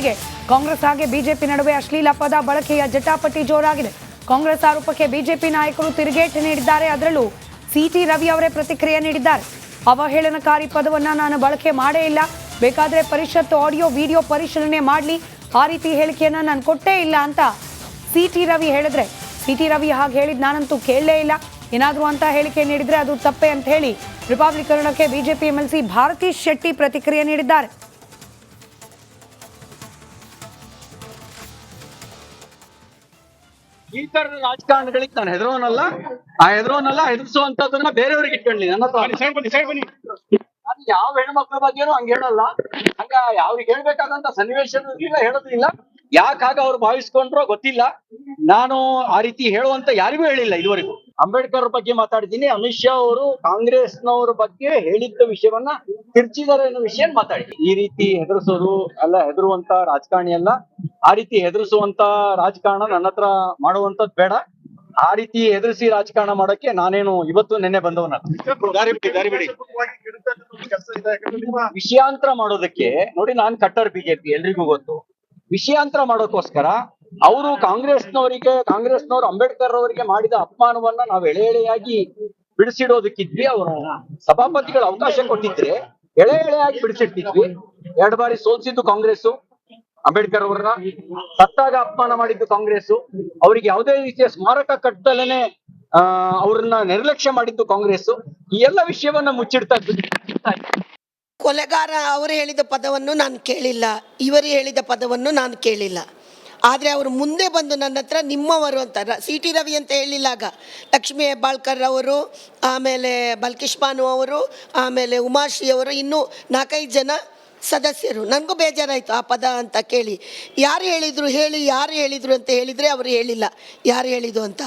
ಬೆಳವಣಿಗೆ. ಕಾಂಗ್ರೆಸ್ ಹಾಗೆ ಬಿಜೆಪಿ ನಡುವೆ ಅಶ್ಲೀಲ ಪದ ಬಳಕೆಯ ಜಟಾಪಟಿ ಜೋರಾಗಿದೆ. ಕಾಂಗ್ರೆಸ್ ಆರೋಪಕ್ಕೆ ಬಿಜೆಪಿ ನಾಯಕರು ತಿರುಗೇಟು ನೀಡಿದ್ದಾರೆ. ಅದರಲ್ಲೂ ಸಿಟಿ ರವಿ ಅವರೇ ಪ್ರತಿಕ್ರಿಯೆ ನೀಡಿದ್ದಾರೆ. ಅವಹೇಳನಕಾರಿ ಪದವನ್ನ ನಾನು ಬಳಕೆ ಮಾಡೇ ಇಲ್ಲ. ಬೇಕಾದ್ರೆ ಪರಿಷತ್ ಆಡಿಯೋ ವಿಡಿಯೋ ಪರಿಶೀಲನೆ ಮಾಡಲಿ. ಆ ರೀತಿ ಹೇಳಿಕೆಯನ್ನ ನಾನು ಕೊಟ್ಟೇ ಇಲ್ಲ ಅಂತ ಸಿಟಿ ರವಿ ಹೇಳಿದ್ರೆ, ಸಿಟಿ ರವಿ ಹಾಗೆ ಹೇಳಿದ್ ನಾನಂತೂ ಕೇಳಲೇ ಇಲ್ಲ. ಏನಾದರೂ ಅಂತ ಹೇಳಿಕೆ ನೀಡಿದ್ರೆ ಅದು ತಪ್ಪೆ ಅಂತ ಹೇಳಿ ರಿಪಬ್ಲಿಕರಣಕ್ಕೆ ಬಿಜೆಪಿ ಎಂಎಲ್ಸಿ ಭಾರತಿ ಶೆಟ್ಟಿ ಪ್ರತಿಕ್ರಿಯೆ ನೀಡಿದ್ದಾರೆ. ಈ ತರದ ರಾಜಕಾರಣಗಳಿಗೆ ನಾನು ಹೆದರೋನಲ್ಲ, ಹೆದರಿಸುವಂತದನ್ನ ಬೇರೆಯವ್ರಿಗೆ ಇಟ್ಕೊಳ್ಳಿ. ನಾನು ಯಾವ ಹೆಣ್ಮಕ್ಳ ಬಗ್ಗೆನೂ ಹಂಗ ಹೇಳಲ್ಲ, ಹಂಗ ಅವ್ರಿಗೆ ಹೇಳ್ಬೇಕಾದಂತ ಸನ್ನಿವೇಶ ಹೇಳೋದು ಇಲ್ಲ. ಯಾಕಾಗ ಅವ್ರು ಭಾವಿಸ್ಕೊಂಡ್ರೋ ಗೊತ್ತಿಲ್ಲ. ನಾನು ಆ ರೀತಿ ಹೇಳುವಂತ ಯಾರಿಗೂ ಹೇಳಿಲ್ಲ ಇದುವರೆಗೂ. ಅಂಬೇಡ್ಕರ್ ಬಗ್ಗೆ ಮಾತಾಡಿದ್ದೀನಿ. ಅಮಿತ್ ಶಾ ಅವರು ಕಾಂಗ್ರೆಸ್ನವರ ಬಗ್ಗೆ ಹೇಳಿದ್ದ ವಿಷಯವನ್ನ ತಿರ್ಚಿದ್ದಾರೆ ಅನ್ನೋ ವಿಷಯ ಮಾತಾಡಿದ್ದೀನಿ. ಈ ರೀತಿ ಹೆದರಿಸೋದು ಅಲ್ಲ, ಹೆದರುವಂತ ರಾಜಕಾರಣಿ ಅಲ್ಲ. ಆ ರೀತಿ ಹೆದರಿಸುವಂತ ರಾಜಕಾರಣ ನನ್ನ ಹತ್ರ ಮಾಡುವಂತದ್ ಬೇಡ. ಆ ರೀತಿ ಎದುರಿಸಿ ರಾಜಕಾರಣ ಮಾಡಕ್ಕೆ ನಾನೇನು ಇವತ್ತು ನೆನ್ನೆ ಬಂದವನಲ್ಲ. ವಿಷಯಾಂತರ ಮಾಡೋದಕ್ಕೆ ನೋಡಿ, ನಾನ್ ಕಟ್ಟರ್ ಬಿಜೆಪಿ ಎಲ್ರಿಗೂ ಗೊತ್ತು. ವಿಷಯಾಂತರ ಮಾಡೋಕ್ಕೋಸ್ಕರ ಅವರು ಕಾಂಗ್ರೆಸ್ನವರು ಅಂಬೇಡ್ಕರ್ ಅವರಿಗೆ ಮಾಡಿದ ಅಪಮಾನವನ್ನ ನಾವು ಎಳೆಯಾಗಿ ಬಿಡಿಸಿಡೋದಕ್ಕಿದ್ವಿ. ಅವರು ಸಭಾಪತಿಗಳು ಅವಕಾಶ ಕೊಟ್ಟಿದ್ರೆ ಎಳೆಯಾಗಿ ಬಿಡಿಸಿಟ್ಟಿದ್ವಿ. 2 ಬಾರಿ ಸೋಲ್ಸಿದ್ದು ಕಾಂಗ್ರೆಸ್ ಅಂಬೇಡ್ಕರ್ ಅವರನ್ನ, ಸತ್ತಾಗ ಅಪಮಾನ ಮಾಡಿದ್ದು ಕಾಂಗ್ರೆಸ್, ಅವರಿಗೆ ಯಾವುದೇ ರೀತಿಯ ಸ್ಮಾರಕ ಕಟ್ಟದಲೇನೆ ಅವ್ರನ್ನ ನಿರ್ಲಕ್ಷ್ಯ ಮಾಡಿದ್ದು ಕಾಂಗ್ರೆಸ್. ಈ ಎಲ್ಲ ವಿಷಯವನ್ನ ಮುಚ್ಚಿಡ್ತಾ ಕೊಲೆಗಾರ ಅವರು ಹೇಳಿದ ಪದವನ್ನು ನಾನು ಕೇಳಿಲ್ಲ, ಇವರು ಹೇಳಿದ ಪದವನ್ನು ನಾನು ಕೇಳಿಲ್ಲ. ಆದರೆ ಅವರು ಮುಂದೆ ಬಂದು ನನ್ನ ಹತ್ರ ನಿಮ್ಮವರು ಅಂತ ಸಿಟಿ ರವಿ ಅಂತ ಹೇಳಿಲ್ಲಾಗ ಲಕ್ಷ್ಮೀ ಹೆಬ್ಬಾಳ್ಕರ್ ಅವರು, ಆಮೇಲೆ ಬಲ್ಕಿಶ್ ಬಾನು ಅವರು, ಆಮೇಲೆ ಉಮಾಶ್ರೀ ಅವರು, ಇನ್ನೂ 4-5 ಜನ ಸದಸ್ಯರು. ನನಗೂ ಬೇಜಾರಾಯಿತು ಆ ಪದ ಅಂತ ಕೇಳಿ. ಯಾರು ಹೇಳಿದರು ಅಂತ ಹೇಳಿದರೆ ಅವರು ಹೇಳಿಲ್ಲ ಯಾರು ಹೇಳಿದ್ದು ಅಂತ.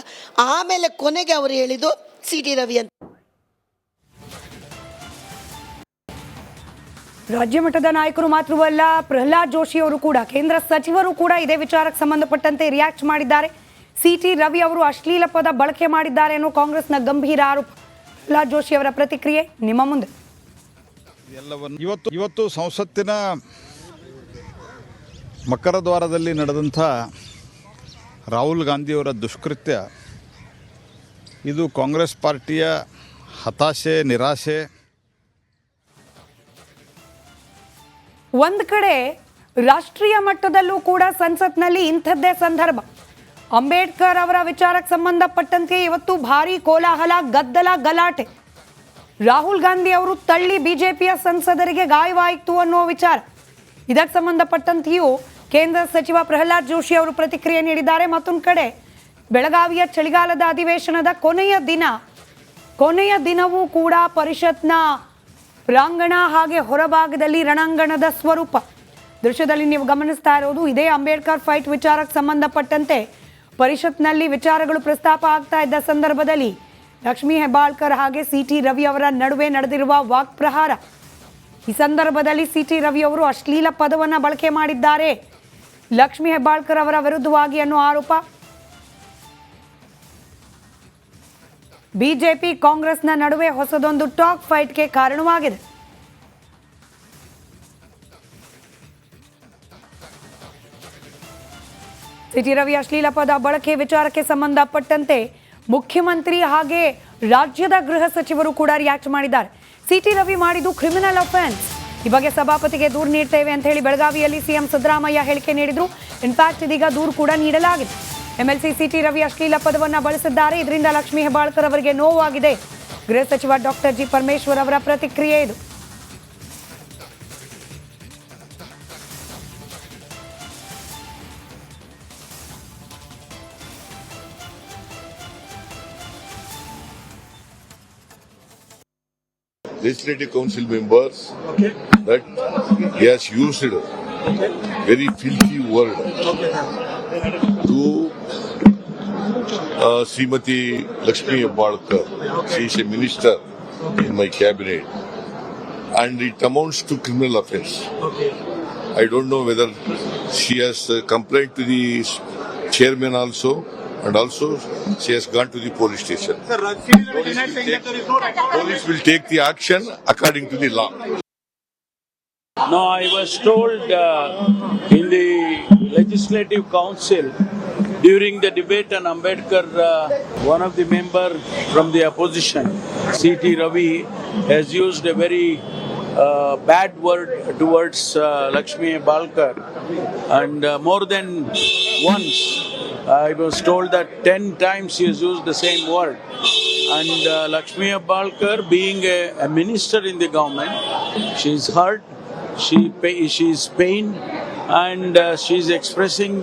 ಆಮೇಲೆ ಕೊನೆಗೆ ಅವರು ಹೇಳಿದ್ದು ಸಿಟಿ ರವಿ ಅಂತ. ರಾಜ್ಯ ಮಟ್ಟದ ನಾಯಕರು ಮಾತ್ರವಲ್ಲ, ಪ್ರಹ್ಲಾದ್ ಜೋಶಿ ಅವರು ಕೂಡ, ಕೇಂದ್ರ ಸಚಿವರು ಕೂಡ ಇದೇ ವಿಚಾರಕ್ಕೆ ಸಂಬಂಧಪಟ್ಟಂತೆ ರಿಯಾಕ್ಟ್ ಮಾಡಿದ್ದಾರೆ. ಸಿಟಿ ರವಿ ಅವರು ಅಶ್ಲೀಲ ಪದ ಬಳಕೆ ಮಾಡಿದ್ದಾರೆ ಅನ್ನೋ ಕಾಂಗ್ರೆಸ್ನ ಗಂಭೀರ ಆರೋಪ. ಪ್ರಹ್ಲಾದ್ ಜೋಶಿ ಅವರ ಪ್ರತಿಕ್ರಿಯೆ ನಿಮ್ಮ ಮುಂದೆ. ಇವತ್ತು ಸಂಸತ್ತಿನ ಮಕರದ್ವಾರದಲ್ಲಿ ನಡೆದಂಥ ರಾಹುಲ್ ಗಾಂಧಿಯವರ ದುಷ್ಕೃತ್ಯ ಇದು ಕಾಂಗ್ರೆಸ್ ಪಾರ್ಟಿಯ ಹತಾಶೆ, ನಿರಾಶೆ. ಒಂದು ಕಡೆ ರಾಷ್ಟ್ರೀಯ ಮಟ್ಟದಲ್ಲೂ ಕೂಡ ಸಂಸತ್ನಲ್ಲಿ ಇಂಥದ್ದೇ ಸಂದರ್ಭ. ಅಂಬೇಡ್ಕರ್ ಅವರ ವಿಚಾರಕ್ಕೆ ಸಂಬಂಧಪಟ್ಟಂತೆ ಇವತ್ತು ಭಾರಿ ಕೋಲಾಹಲ, ಗದ್ದಲ, ಗಲಾಟೆ. ರಾಹುಲ್ ಗಾಂಧಿ ಅವರು ತಳ್ಳಿ ಬಿಜೆಪಿಯ ಸಂಸದರಿಗೆ ಗಾಯವಾಯಿತು ಅನ್ನೋ ವಿಚಾರ. ಇದಕ್ಕೆ ಸಂಬಂಧಪಟ್ಟಂತೆಯೂ ಕೇಂದ್ರ ಸಚಿವ ಪ್ರಹ್ಲಾದ್ ಜೋಶಿ ಅವರು ಪ್ರತಿಕ್ರಿಯೆ ನೀಡಿದ್ದಾರೆ. ಮತ್ತೊಂದು ಕಡೆ ಬೆಳಗಾವಿಯ ಚಳಿಗಾಲದ ಅಧಿವೇಶನದ ಕೊನೆಯ ದಿನವೂ ಕೂಡ ಪರಿಷತ್ನ ಪ್ರಾಂಗಣ ಹಾಗೆ ಹೊರಭಾಗದಲ್ಲಿ ರಣಾಂಗಣದ ಸ್ವರೂಪ. ದೃಶ್ಯದಲ್ಲಿ ನೀವು ಗಮನಿಸ್ತಾ ಇರೋದು ಇದೇ ಅಂಬೇಡ್ಕರ್ ಫೈಟ್ ವಿಚಾರಕ್ಕೆ ಸಂಬಂಧಪಟ್ಟಂತೆ ಪರಿಷತ್ನಲ್ಲಿ ವಿಚಾರಗಳು ಪ್ರಸ್ತಾಪ ಆಗ್ತಾ ಇದ್ದ ಸಂದರ್ಭದಲ್ಲಿ ಲಕ್ಷ್ಮೀ ಹೆಬ್ಬಾಳ್ಕರ್ ಹಾಗೆ ಸಿಟಿ ರವಿ ಅವರ ನಡುವೆ ನಡೆದಿರುವ ವಾಕ್ಪ್ರಹಾರ. ಈ ಸಂದರ್ಭದಲ್ಲಿ ಸಿಟಿ ರವಿ ಅವರು ಅಶ್ಲೀಲ ಪದವನ್ನು ಬಳಕೆ ಮಾಡಿದ್ದಾರೆ ಲಕ್ಷ್ಮೀ ಹೆಬ್ಬಾಳ್ಕರ್ ಅವರ ವಿರುದ್ಧವಾಗಿ ಅನ್ನೋ ಆರೋಪ. ಬಿಜೆಪಿ ಕಾಂಗ್ರೆಸ್ನ ನಡುವೆ ಹೊಸದೊಂದು ಟಾಕ್ ಫೈಟ್ಗೆ ಕಾರಣವಾಗಿದೆ. ಸಿಟಿ ರವಿ ಅಶ್ಲೀಲ ಪದ ಬಳಕೆ ವಿಚಾರಕ್ಕೆ ಸಂಬಂಧಪಟ್ಟಂತೆ ಮುಖ್ಯಮಂತ್ರಿ ಹಾಗೆ ರಾಜ್ಯದ ಗೃಹ ಸಚಿವರು ಕೂಡ ರಿಯಾಕ್ಟ್ ಮಾಡಿದ್ದಾರೆ. ಸಿಟಿ ರವಿ ಮಾಡಿದ್ದು ಕ್ರಿಮಿನಲ್ ಅಫೆನ್ಸ್. ಈ ಬಗ್ಗೆ ಸಭಾಪತಿಗೆ ದೂರು ನೀಡ್ತೇವೆ ಅಂತ ಹೇಳಿ ಬೆಳಗಾವಿಯಲ್ಲಿ ಸಿಎಂ ಸಿದ್ದರಾಮಯ್ಯ ಹೇಳಿಕೆ ನೀಡಿದ್ರು. ಇನ್ಫ್ಯಾಕ್ಟ್ ಇದೀಗ ದೂರು ಕೂಡ ನೀಡಲಾಗಿದೆ. ಎಂಎಲ್ಸಿ ಸಿಟಿ ರವಿ ಅಶ್ಲೀಲ ಪದವನ್ನು ಬಳಸಿದ್ದಾರೆ. ಇದರಿಂದ ಲಕ್ಷ್ಮೀ ಹೆಬ್ಬಾಳ್ಕರ್ ಅವರಿಗೆ ನೋವಾಗಿದೆ. ಗೃಹ ಸಚಿವ ಡಾಕ್ಟರ್ ಜಿ ಪರಮೇಶ್ವರ್ ಅವರ ಪ್ರತಿಕ್ರಿಯೆ ಇದು. Legislative Council members that he has used very filthy word to Srimati Lakshmi Abbalkar. She is a minister in my cabinet, and it amounts to criminal offence. I don't know whether she has complained to the chairman also. And also, she has gone to the police station. Police will take the action according to the law. No, I was told in the Legislative Council, during the debate on Ambedkar, one of the member from the opposition, C.T. Ravi, has used a very bad word towards Lakshmi Balkar, and more than once I was told that 10 times he has used the same word. And Lakshmi Balkar, being a minister in the government, she is hurt, she is pained, and she is expressing,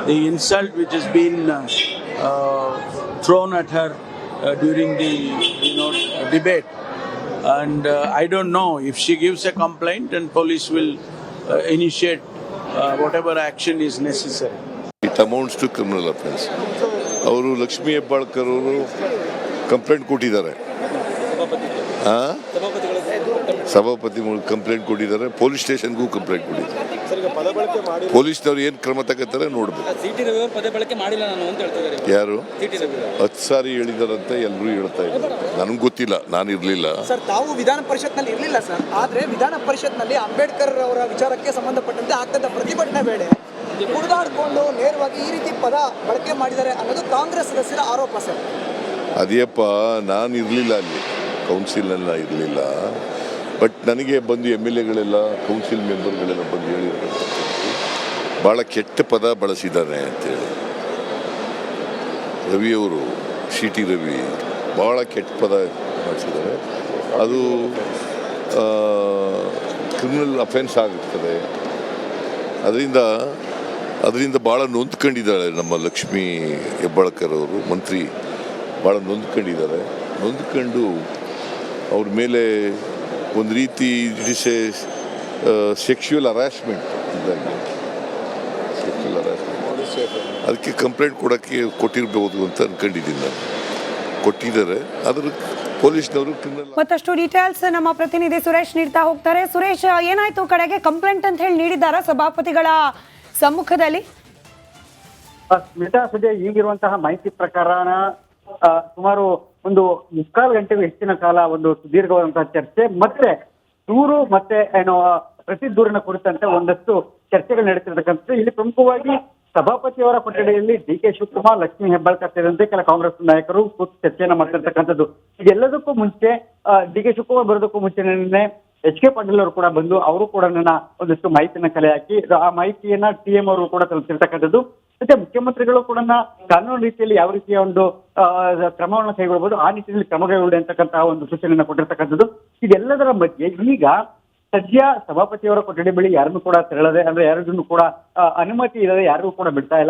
the insult which has been thrown at her during the debate. And I don't know if she gives a complaint, and police will initiate whatever action is necessary. It amounts to criminal offense. ಅವರು ಲಕ್ಷ್ಮೀ ಹೆಬ್ಬಾಳ್ಕರ್ ಅವರು complaint ಕೊಟ್ಟಿದ್ದಾರೆ, ಸಭಾಪತಿ complaint ಕೊಟ್ಟಿದ್ದಾರೆ, police ಸ್ಟೇಷನ್ಗೂ complaint ಕೊಟ್ಟಿದ್ದಾರೆ. ಪೊಲೀಸ್ನವ್ರು ಏನು ಕ್ರಮ ತಗೋತಾರೆ ನೋಡ್ಬೇಕು. ಯಾರು 10 ಸಾರಿ ಹೇಳಿದಾರಂತೆ ಎಲ್ಲರೂ ಹೇಳ್ತಾ ಇದ್ದಾರೆ, ನನಗೆ ಗೊತ್ತಿಲ್ಲ, ನಾನು ಇರಲಿಲ್ಲ ಸರ್. ತಾವು ವಿಧಾನ ಪರಿಷತ್ನಲ್ಲಿ ಇರಲಿಲ್ಲ ಸರ್, ಆದರೆ ವಿಧಾನ ಪರಿಷತ್ನಲ್ಲಿ ಅಂಬೇಡ್ಕರ್ ಅವರ ವಿಚಾರಕ್ಕೆ ಸಂಬಂಧಪಟ್ಟಂತೆ ಆಗ್ತದ ಪ್ರತಿಭಟನೆ ವೇಳೆ ಕುಡಿದಾಡಿಕೊಂಡು ನೇರವಾಗಿ ಈ ರೀತಿ ಪದ ಬಳಕೆ ಮಾಡಿದ್ದಾರೆ ಅನ್ನೋದು ಕಾಂಗ್ರೆಸ್ ಸದಸ್ಯರ ಆರೋಪ ಸರ್. ಅದೇಪ್ಪ, ನಾನು ಇರಲಿಲ್ಲ ಅಲ್ಲಿ, ಕೌನ್ಸಿಲ್ನೆಲ್ಲ ಇರಲಿಲ್ಲ. ಬಟ್ ನನಗೆ ಬಂದು MLAಗಳೆಲ್ಲ, ಕೌನ್ಸಿಲ್ ಮೆಂಬರ್ಗಳೆಲ್ಲ ಬಂದು ಹೇಳಿದ್ರು ಭಾಳ ಕೆಟ್ಟ ಪದ ಬಳಸಿದ್ದಾನೆ ಅಂತೇಳಿ. ರವಿಯವರು, C.T. ರವಿ ಭಾಳ ಕೆಟ್ಟ ಪದ ಬಳಸಿದ್ದಾರೆ. ಅದು ಕ್ರಿಮಿನಲ್ ಅಫೆನ್ಸ್ ಆಗುತ್ತದೆ. ಅದರಿಂದ ಭಾಳ ನೊಂದ್ಕೊಂಡಿದ್ದಾಳೆ ನಮ್ಮ ಲಕ್ಷ್ಮೀ ಹೆಬ್ಬಾಳ್ಕರ್ ಅವರು, ಮಂತ್ರಿ ಭಾಳ ನೊಂದ್ಕೊಂಡು ಅವ್ರ ಮೇಲೆ ಒಂದು ರೀತಿ it is A sexual harassment ಇದ್ದಾಗೆ, ಸೆಕ್ಷುವಲ್ ಹರಾಸ್ಮೆಂಟ್. ಅದಕ್ಕೆ ಕಂಪ್ಲೇಂಟ್ ಕೊಟ್ಟಿರ್ಬೋದು ಅಂತ ಅನ್ಕೊಂಡಿದ್ದೀನಿ ನಾನು. ಕೊಟ್ಟಿದ್ದಾರೆ, ಅದ್ರ ಪೊಲೀಸ್ನವರು ಕ್ರಿಮಿನಲ್. ಮತ್ತಷ್ಟು ಡೀಟೇಲ್ಸ್ ನಮ್ಮ ಪ್ರತಿನಿಧಿ ಸುರೇಶ್ ನೀಡ್ತಾ ಹೋಗ್ತಾರೆ. ಸುರೇಶ್, ಏನಾಯ್ತು ಕಡೆಗೆ ಕಂಪ್ಲೇಂಟ್ ಅಂತ ಹೇಳಿ ನೀಡಿದ್ದಾರಾ ಸಭಾಪತಿಗಳ ಸಮ್ಮುಖದಲ್ಲಿ? ಸ್ಮಿತಾ, ಸದ್ಯ ಈಗಿರುವಂತಹ ಮಾಹಿತಿ ಪ್ರಕಾರ ಸುಮಾರು ಒಂದು 3/4 ಗಂಟೆಗೂ ಹೆಚ್ಚಿನ ಕಾಲ ಒಂದು ಸುದೀರ್ಘವಾದಂತಹ ಚರ್ಚೆ, ಮತ್ತೆ ದೂರು ಮತ್ತೆ ಪ್ರತಿ ದೂರಿನ ಕುರಿತಂತೆ ಒಂದಷ್ಟು ಚರ್ಚೆಗಳು ನಡೀತಿರ್ತಕ್ಕಂಥದ್ದು. ಇಲ್ಲಿ ಪ್ರಮುಖವಾಗಿ ಸಭಾಪತಿಯವರ ಕೊಠಡಿಯಲ್ಲಿ DK ಶಿವಕುಮಾರ್, ಲಕ್ಷ್ಮೀ ಹೆಬ್ಬಾಳ್ಕರ್ ಸೇರಿದಂತೆ ಕೆಲ ಕಾಂಗ್ರೆಸ್ ನಾಯಕರು ಕೂತು ಚರ್ಚೆಯನ್ನ ಮಾಡ್ತಿರ್ತಕ್ಕಂಥದ್ದು. ಇದೆಲ್ಲದಕ್ಕೂ ಮುಂಚೆ DK ಶಿವಕುಮಾರ್ ಬರೋದಕ್ಕೂ ಮುಂಚೆ ನಿನ್ನೆ HK ಪಾಟೀಲ್ ಅವರು ಕೂಡ ಬಂದು ಅವರು ಕೂಡ ನನ್ನ ಒಂದಷ್ಟು ಮಾಹಿತಿಯನ್ನ ಕಲೆ ಹಾಕಿ ಆ ಮಾಹಿತಿಯನ್ನ TM ಅವರು ಕೂಡ ತಲುಪಿಸಿರ್ತಕ್ಕಂಥದ್ದು. ಮತ್ತೆ ಮುಖ್ಯಮಂತ್ರಿಗಳು ಕೂಡ ಕಾನೂನು ರೀತಿಯಲ್ಲಿ ಯಾವ ರೀತಿಯ ಒಂದು ಕ್ರಮವನ್ನು ಕೈಗೊಳ್ಳಬಹುದು ಆ ನಿಟ್ಟಿನಲ್ಲಿ ಕ್ರಮ ಕೈಗೊಳ್ಳಿ ಅಂತಕ್ಕಂತಹ ಒಂದು ಸೂಚನೆಯನ್ನ ಕೊಟ್ಟಿರ್ತಕ್ಕಂಥದ್ದು. ಇದೆಲ್ಲದರ ಮಧ್ಯೆ ಈಗ ಸದ್ಯ ಸಭಾಪತಿಯವರ ಕೊಠಡಿ ಬಳಿ ಯಾರನ್ನು ಕೂಡ ತೆರಳದೆ, ಅಂದ್ರೆ ಯಾರಿಗೂ ಕೂಡ ಅನುಮತಿ ಇಲ್ಲದೆ ಯಾರಿಗೂ ಕೂಡ ಬಿಡ್ತಾ ಇಲ್ಲ.